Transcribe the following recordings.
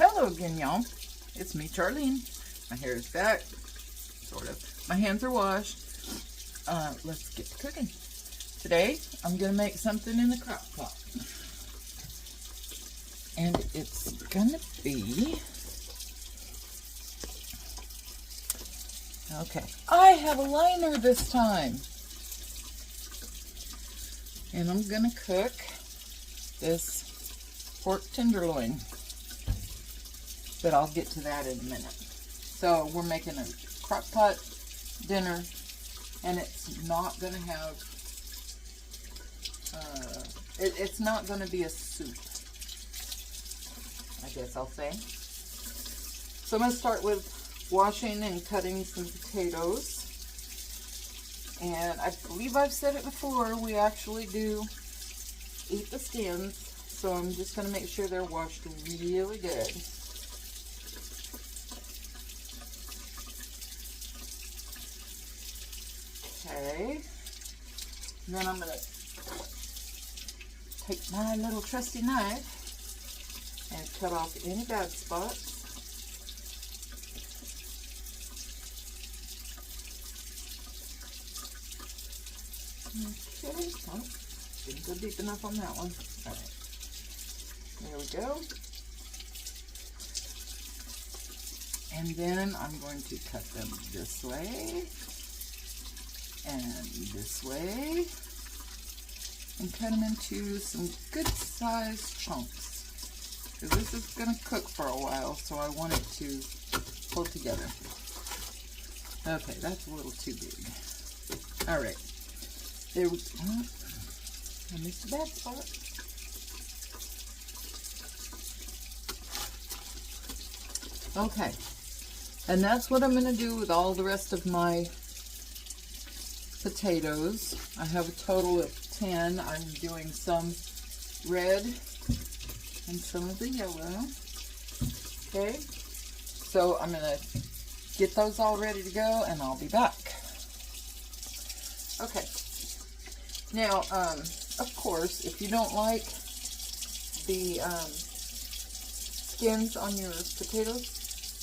Hello again, y'all. It's me, Charlene. My hair is back, sort of. My hands are washed. Let's get to cooking. Today, I'm going to make something in the crock pot. And it's going to be... Okay. I have a liner this time. And I'm going to cook this pork tenderloin. But I'll get to that in a minute. So we're making a crock pot dinner, and it's not going to have, it's not going to be a soup, I guess I'll say. So I'm going to start with washing and cutting some potatoes. And I believe I've said it before, we actually do eat the skins, so I'm just going to make sure they're washed really good. Okay, and then I'm going to take my little trusty knife and cut off any bad spots. Okay, oh, didn't go deep enough on that one. Alright, there we go. And then I'm going to cut them this way. And this way, and cut them into some good sized chunks, because this is going to cook for a while, so I want it to pull together. Okay, that's a little too big. Alright, there we go. I missed a bad spot. Okay, and that's what I'm going to do with all the rest of my potatoes. I have a total of 10. I'm doing some red and some of the yellow. Okay, so I'm going to get those all ready to go, and I'll be back. Okay, now, of course, if you don't like the skins on your potatoes,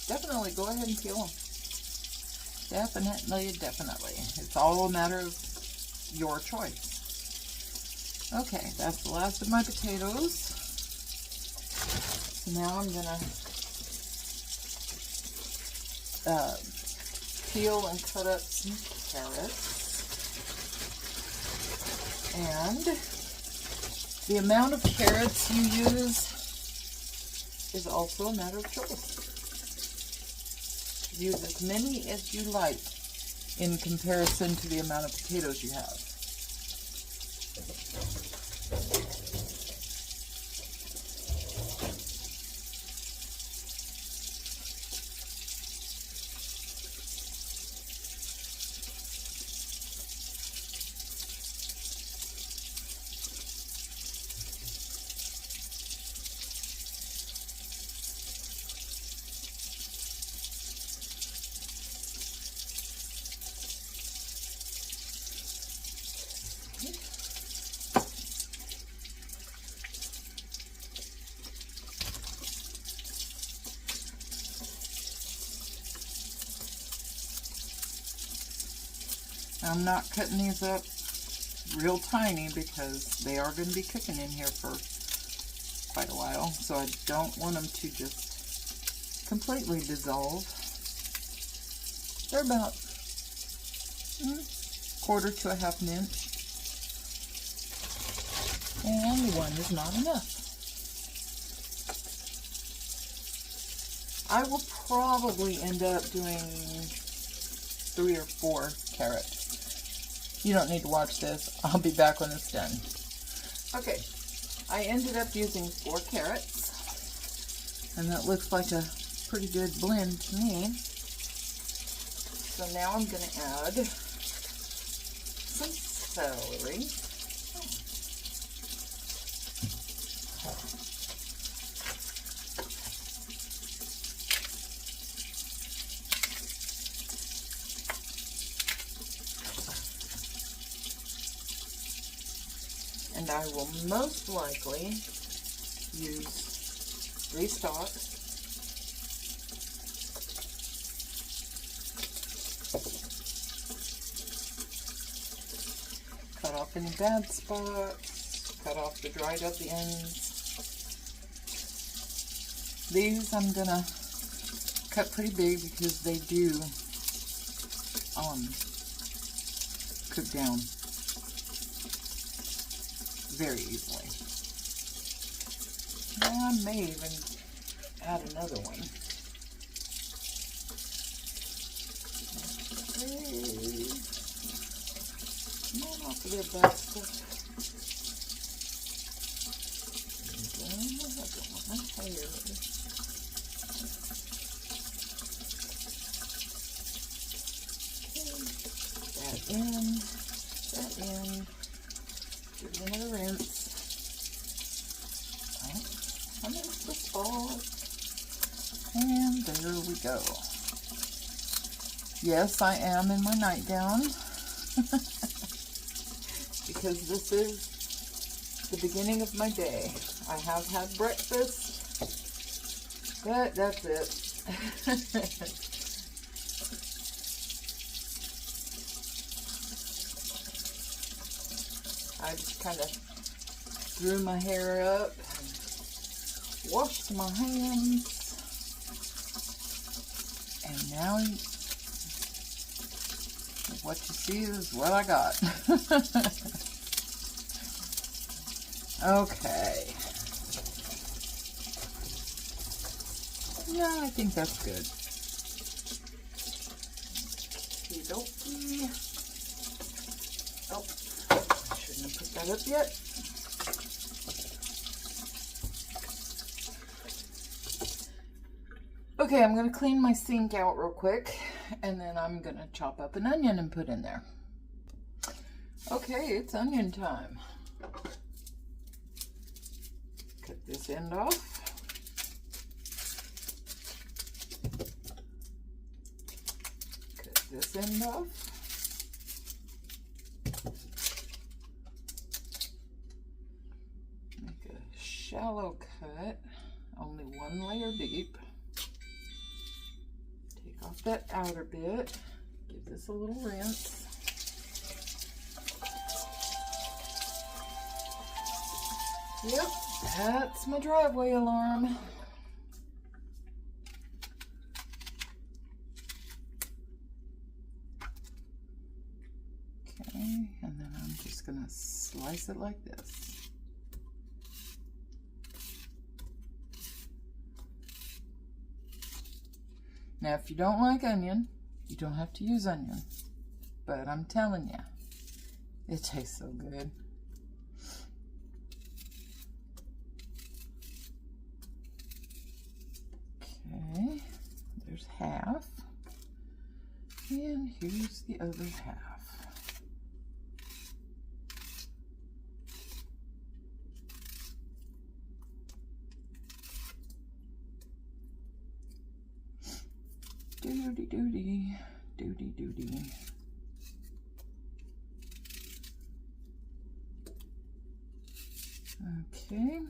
definitely go ahead and peel them. Definitely. It's all a matter of your choice. Okay, that's the last of my potatoes. So now I'm going to peel and cut up some carrots. And the amount of carrots you use is also a matter of choice. Use as many as you like in comparison to the amount of potatoes you have. I'm not cutting these up real tiny because they are going to be cooking in here for quite a while, so I don't want them to just completely dissolve. They're about quarter to a half an inch, and one is not enough. I will probably end up doing 3 or 4 carrots. You don't need to watch this. I'll be back when it's done. Okay, I ended up using 4 carrots, and that looks like a pretty good blend to me. So now I'm going to add some celery. And I will most likely use 3 stalks any bad spots, cut off the dried up ends. These I'm gonna cut pretty big because they do cook down very easily. I may even add another one. Okay. Come on off of their bad stuff. And then I don't want my hair. That in. Give it another rinse. Oh, rinse the spot. And there we go. Yes, I am in my nightgown because this is the beginning of my day. I have had breakfast, but that's it. I just kind of threw my hair up and washed my hands, and now what you see is what I got. Okay. Yeah, I think that's good. Okey-dokey. Oh, I shouldn't have put that up yet. Okay, I'm going to clean my sink out real quick, and then I'm going to chop up an onion and put in there. Okay, it's onion time. Cut this end off. Cut this end off. Make a shallow cut, only one layer deep. Off that outer bit, give this a little rinse. Yep, that's my driveway alarm. Okay, and then I'm just gonna slice it like this. Now, if you don't like onion, you don't have to use onion. But I'm telling you, it tastes so good. Okay, there's half. And here's the other half. Doody doody, doody doody. Okay.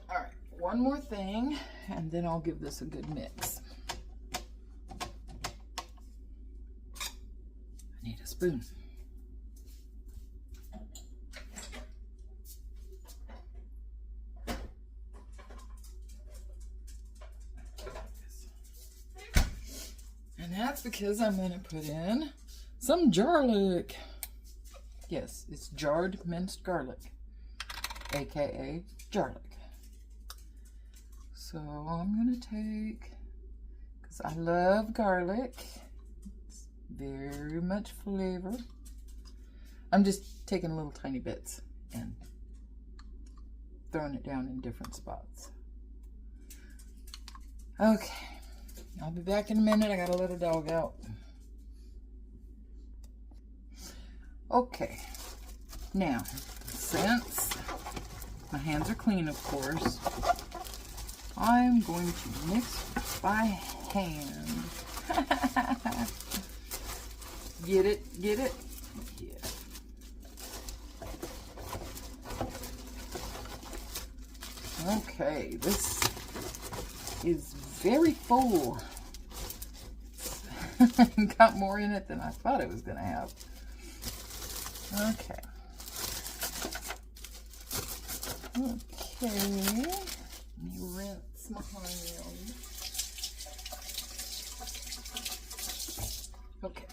All right, one more thing, and then I'll give this a good mix. Spoon. And that's because I'm going to put in some garlic. Yes, it's jarred minced garlic, aka garlic. So I'm going to take, because I love garlic. Very much flavor. I'm just taking little tiny bits and throwing it down in different spots. Okay, I'll be back in a minute. I gotta let a dog out. Okay, now, since my hands are clean, of course, I'm going to mix by hand. Get it? Get it? Yeah. Okay, this is very full. Got more in it than I thought it was going to have. Okay. Okay. Let me rinse my hand. Okay.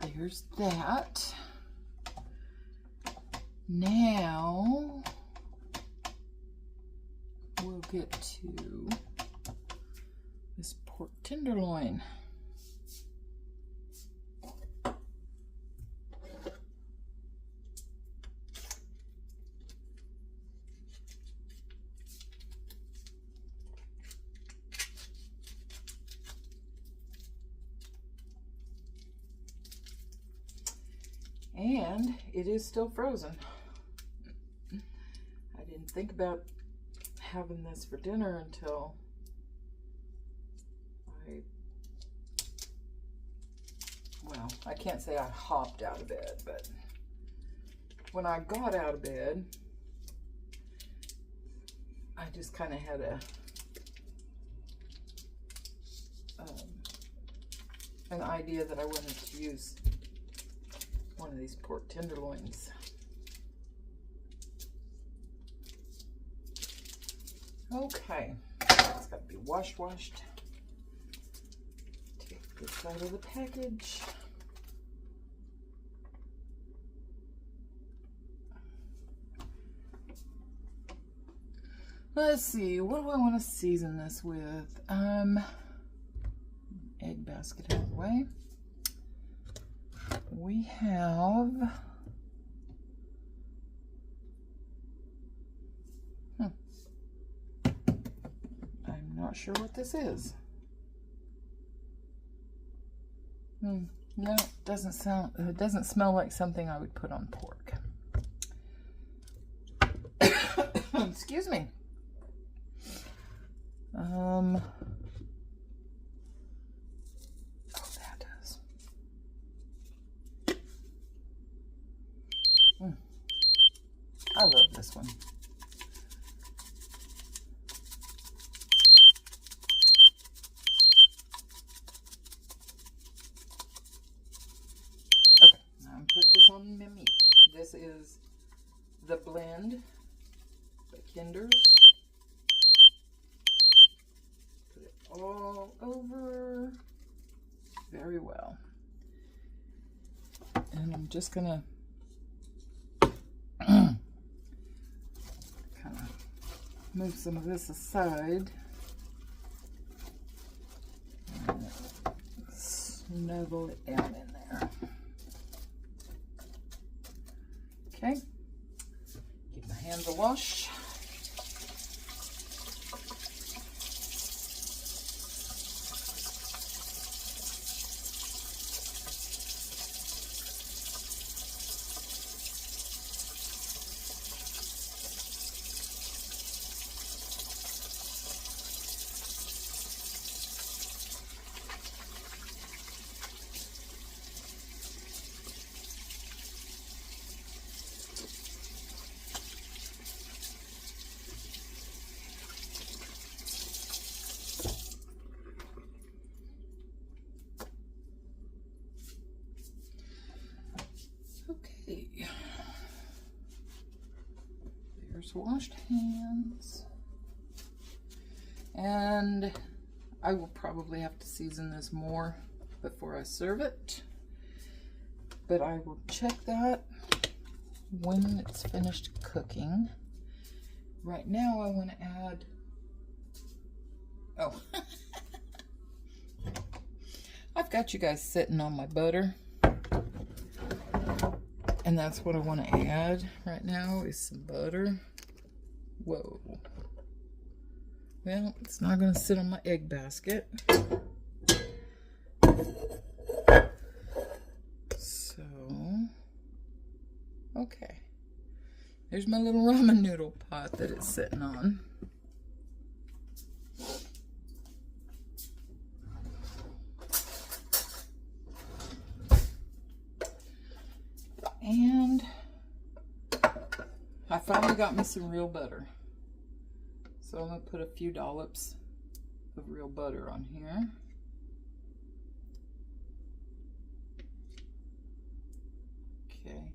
There's that. Now we'll get to this pork tenderloin. And it is still frozen. I didn't think about having this for dinner until I can't say I hopped out of bed, but when I got out of bed, I just kind of had an idea that I wanted to use one of these pork tenderloins. Okay, it's got to be washed. Take this out of the package. Let's see, what do I want to season this with? Egg basket out of the way. We have I'm not sure what this is. No, it doesn't smell like something I would put on pork. Excuse me. Oh, that does. I love this one. Okay, now I'm put this on my meat. This is the blend, the Kinders. Put it all over very well. And I'm just gonna kind of move some of this aside. And snuggle it down in there. Okay. Give my hands a wash. Okay, there's washed hands, and I will probably have to season this more before I serve it, but I will check that when it's finished cooking. Right now I want to add, oh, I've got you guys sitting on my butter. And that's what I want to add right now is some butter. Whoa. Well, it's not going to sit on my egg basket. So, okay. There's my little ramen noodle pot that it's sitting on. I finally got me some real butter. So I'm going to put a few dollops of real butter on here. Okay.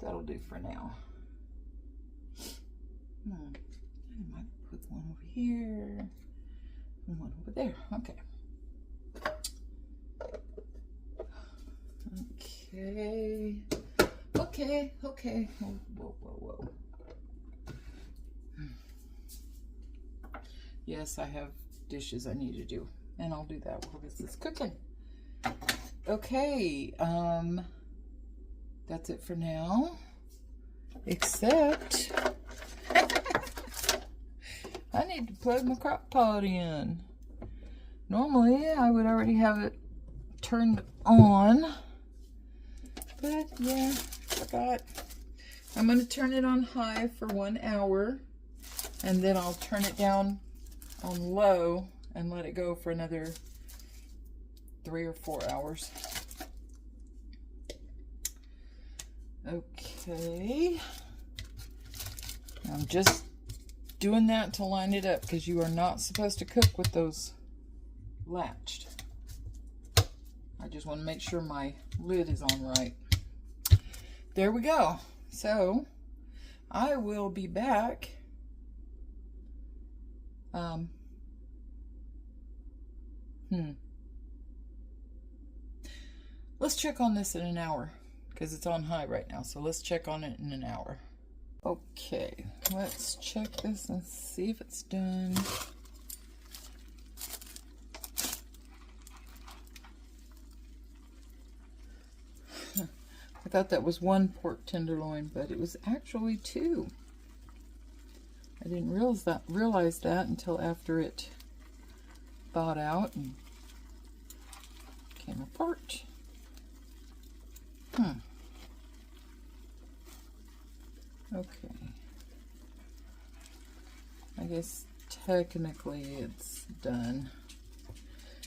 That'll do for now. I might put one over here and one over there. Okay. Okay. Whoa. Yes, I have dishes I need to do, and I'll do that while this is cooking. Okay, that's it for now, except I need to plug my crock pot in. Normally, I would already have it turned on, but yeah, forgot. I'm going to turn it on high for 1 hour, and then I'll turn it down on low and let it go for another 3 or 4 hours. Okay. I'm just doing that to line it up because you are not supposed to cook with those latched. I just want to make sure my lid is on right. There we go. So I will be back. Let's check on this in an hour because it's on high right now. So let's check on it in an hour. Okay, let's check this and see if it's done. I thought that was 1 pork tenderloin, but it was actually 2. I didn't realize that until after it thawed out and came apart. Okay. I guess technically it's done.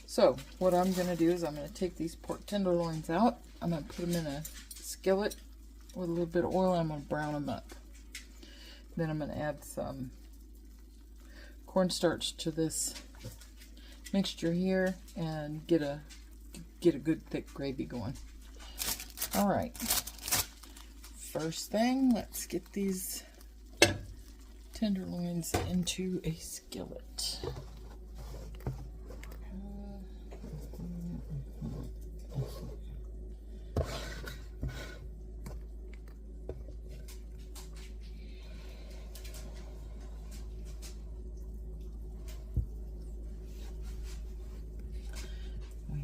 So what I'm going to do is I'm going to take these pork tenderloins out. I'm going to put them in a skillet with a little bit of oil, and I'm going to brown them up. Then I'm going to add some cornstarch to this mixture here and get a good thick gravy going. All right. First thing, let's get these tenderloins into a skillet.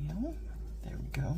Well, there we go.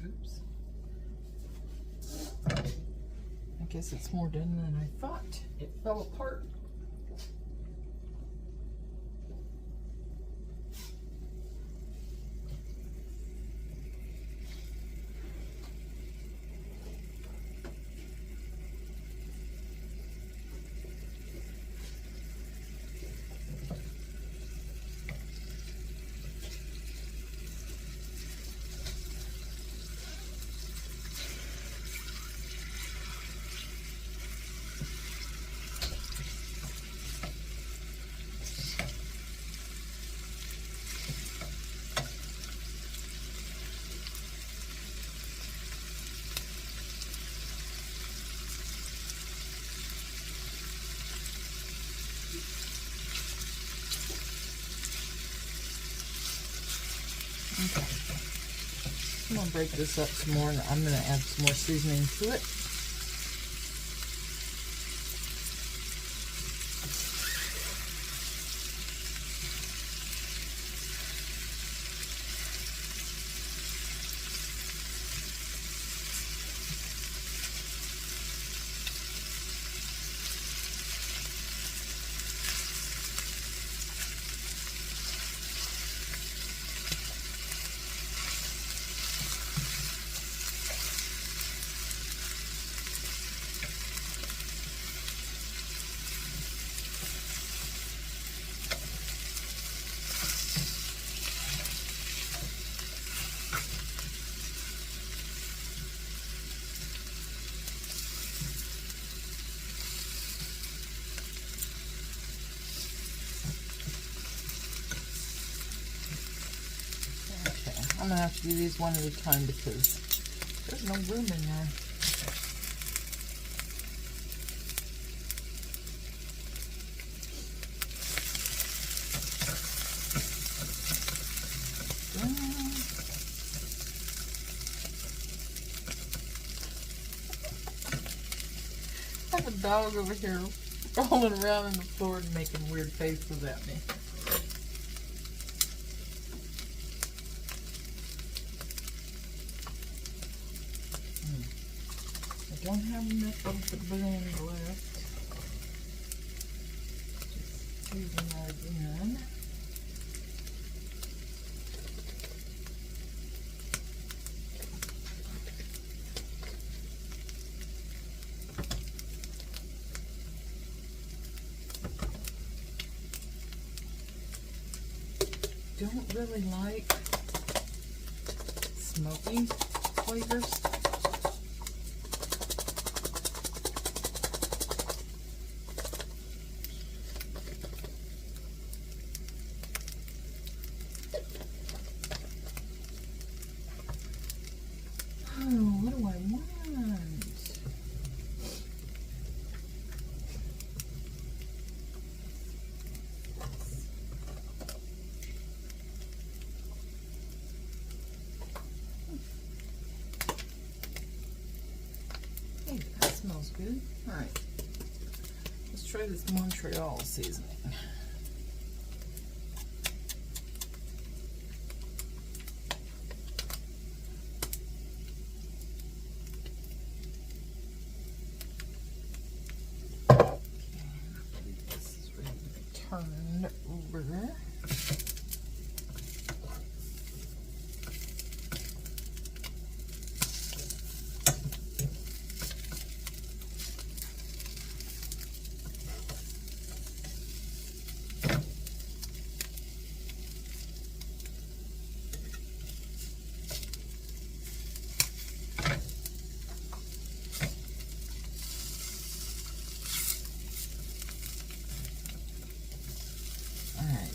Oops. I guess it's more done than I thought. It fell apart. Okay. I'm going to break this up some more, and I'm going to add some more seasoning to it. I'm going to have to do these one at a time because there's no room in there. I have a dog over here rolling around on the floor and making weird faces at me. I don't have enough of the blend left. Just using that again. Don't really like smoky flavors. What do I want? Hey, that smells good. All right, let's try this Montreal seasoning. Turned over.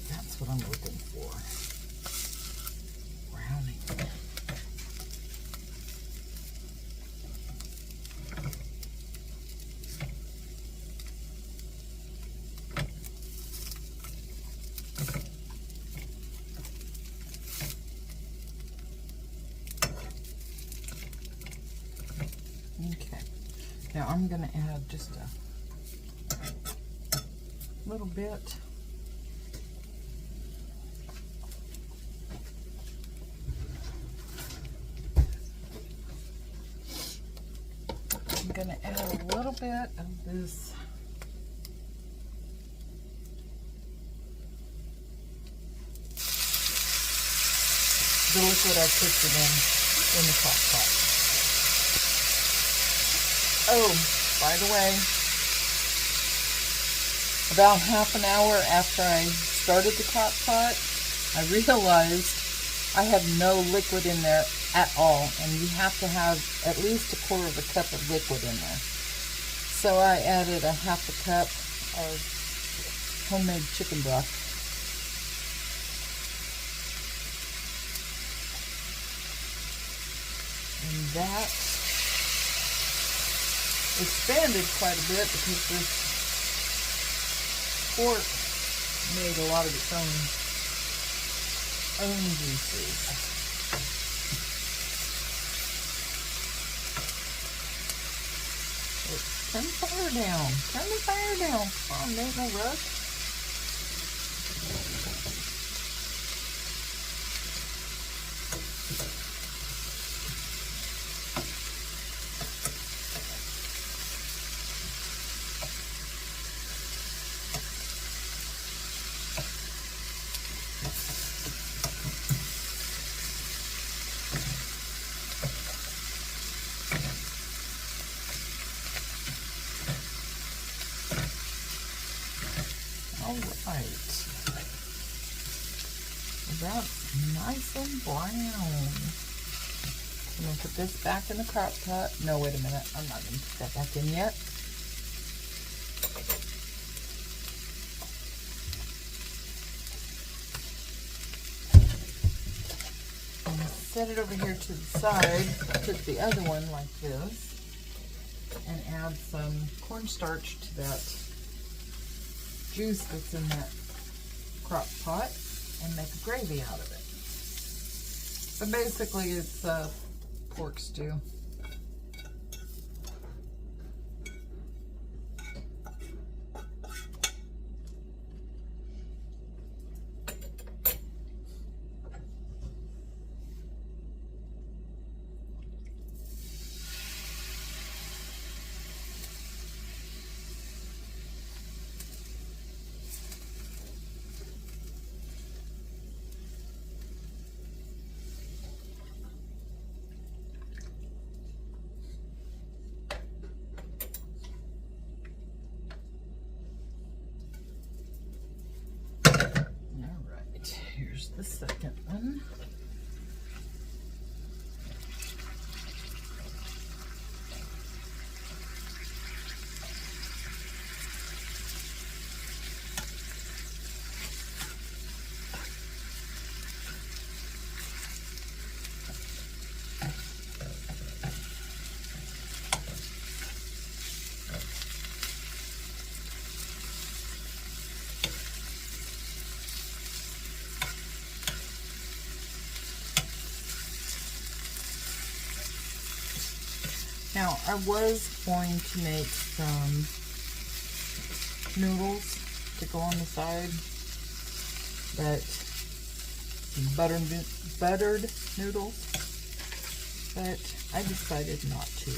That's what I'm looking for. Browning. Okay. Now I'm going to add just a little bit. I'm going to add a little bit of this the liquid I put it in the crock pot. Oh, by the way, about half an hour after I started the crock pot, I realized I have no liquid in there at all, and you have to have at least 1/4 cup of liquid in there. So I added a half a cup of homemade chicken broth. And that expanded quite a bit because this pork made a lot of its own juices. turn the fire down. Turn the fire down. Come on, there ain't no rush. All right. That's nice and brown. I'm going to put this back in the crock pot. No, wait a minute. I'm not going to put that back in yet. I'm going to set it over here to the side. Put the other one like this. And add some cornstarch to that juice that's in that crock pot and make a gravy out of it. So basically it's pork stew. Here's the second one. Now, I was going to make some noodles to go on the side, but buttered noodles, but I decided not to.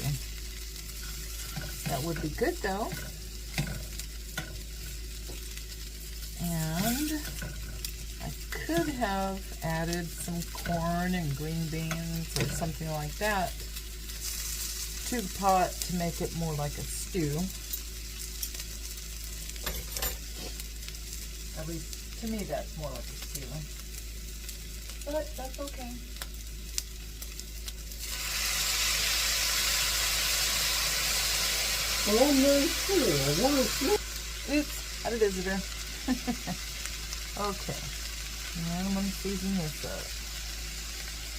That would be good though. And I could have added some corn and green beans or something like that to the pot to make it more like a stew. At least to me that's more like a stew. But that's okay. Oops, had a visitor. Okay. And I'm going to season this up.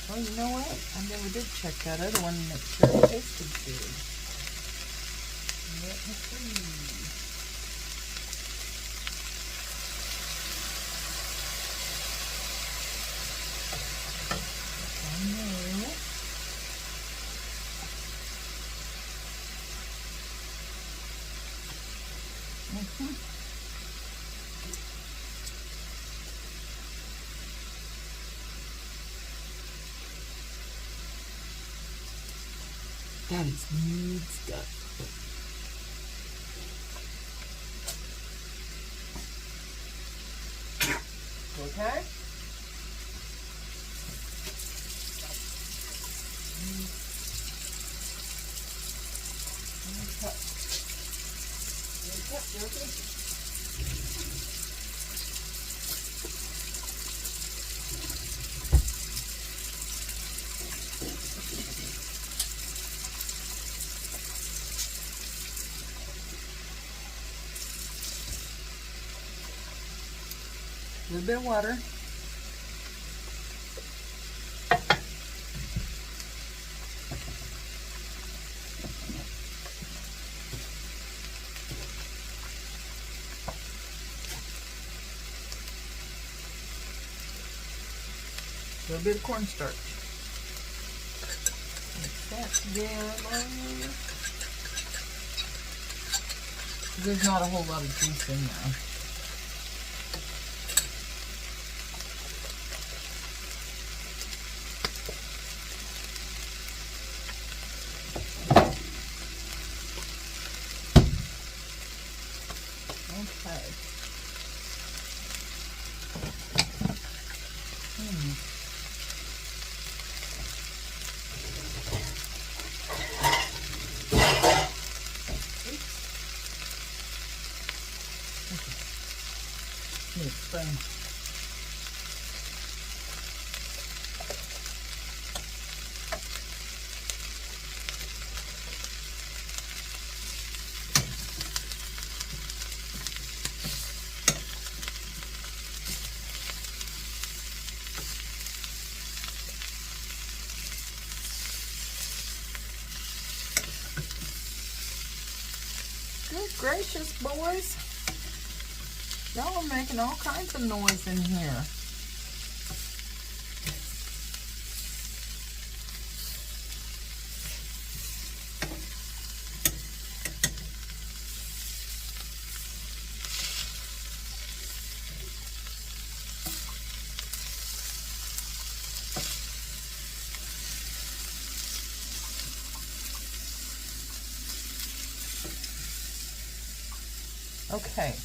Well, you know what? I never did check that other one to make sure it tasted good. Let me see. That is good stuff. Okay. A little bit of water. A little bit of cornstarch. Mix that together. There's not a whole lot of juice in there. Okay. Spoon. Good gracious, boys. Y'all are making all kinds of noise in here. Okay.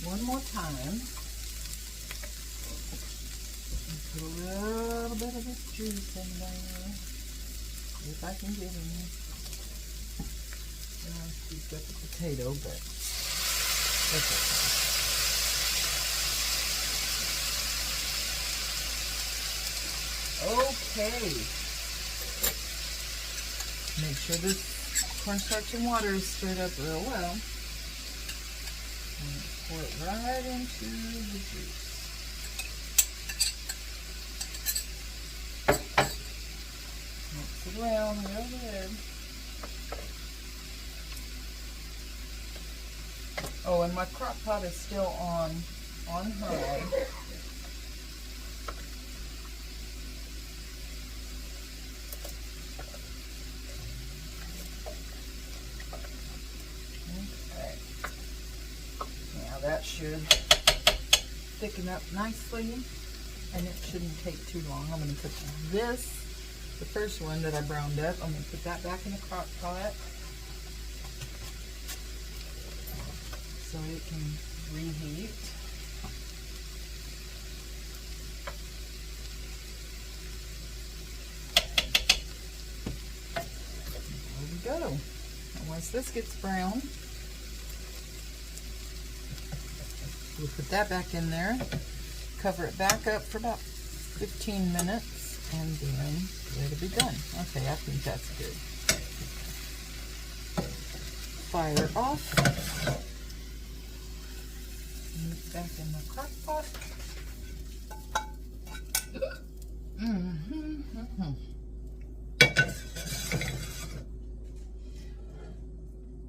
One more time. Put a little bit of this juice in there. See if I can get any. She's got the potato, but that's okay. Okay. Make sure this cornstarch and water is stirred up real well. And pour it right into the juice. Mix it around real good. Oh, and my crock pot is still on high. That should thicken up nicely, and it shouldn't take too long. I'm going to put this, the first one that I browned up, I'm going to put that back in the crock pot so it can reheat. There we go. And once this gets brown, we'll put that back in there, cover it back up for about 15 minutes, and then it'll be done. Okay, I think that's good. Fire off. Move back in the crock pot.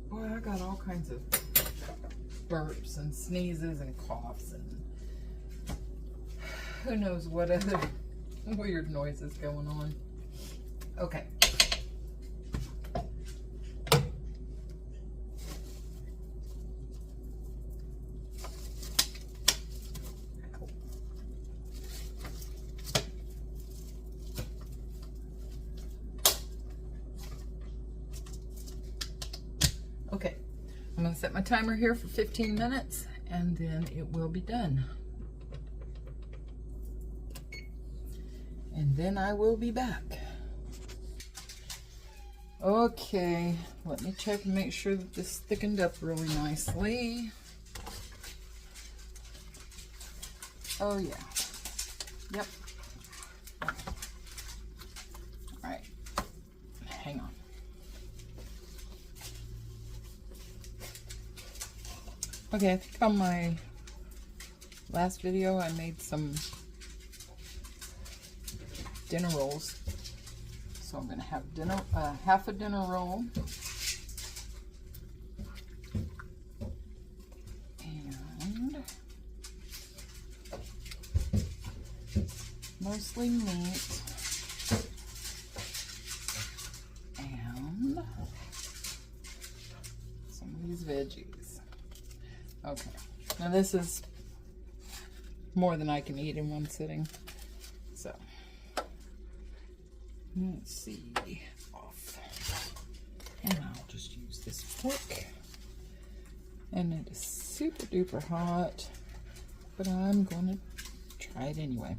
Boy, I got all kinds of burps and sneezes and coughs and who knows what other weird noises going on. Okay. Okay. I'm going to set my timer here for 15 minutes and then it will be done. And then I will be back. Okay, let me check and make sure that this thickened up really nicely. Oh yeah. Yep. Alright. Hang on. Okay, I think on my last video I made some dinner rolls. So I'm going to have half a dinner roll. And mostly meat. And some of these veggies. Okay. Now this is more than I can eat in one sitting. So, let's see. Off. And I'll just use this fork. And it is super duper hot, but I'm going to try it anyway.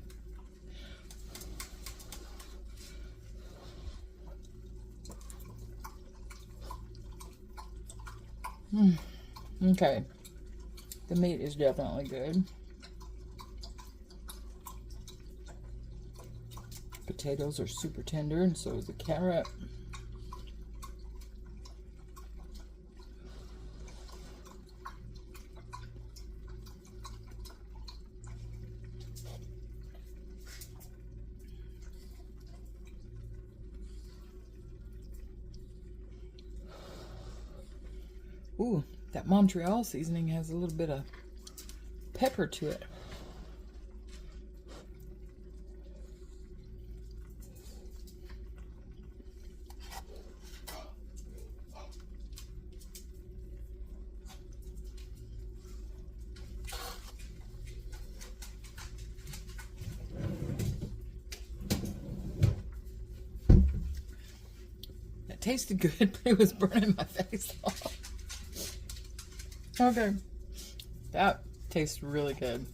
Okay, the meat is definitely good. Potatoes are super tender, and so is the carrot. Ooh, that Montreal seasoning has a little bit of pepper to it. That tasted good, but it was burning my face off. Okay, that tastes really good.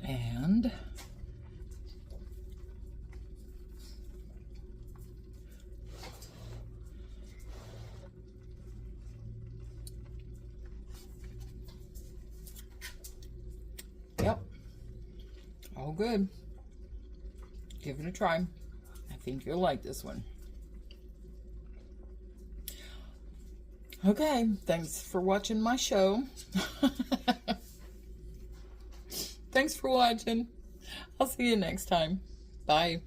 And yep, all good. Give it a try. I think you'll like this one. Okay, thanks for watching my show. Thanks for watching. I'll see you next time. Bye.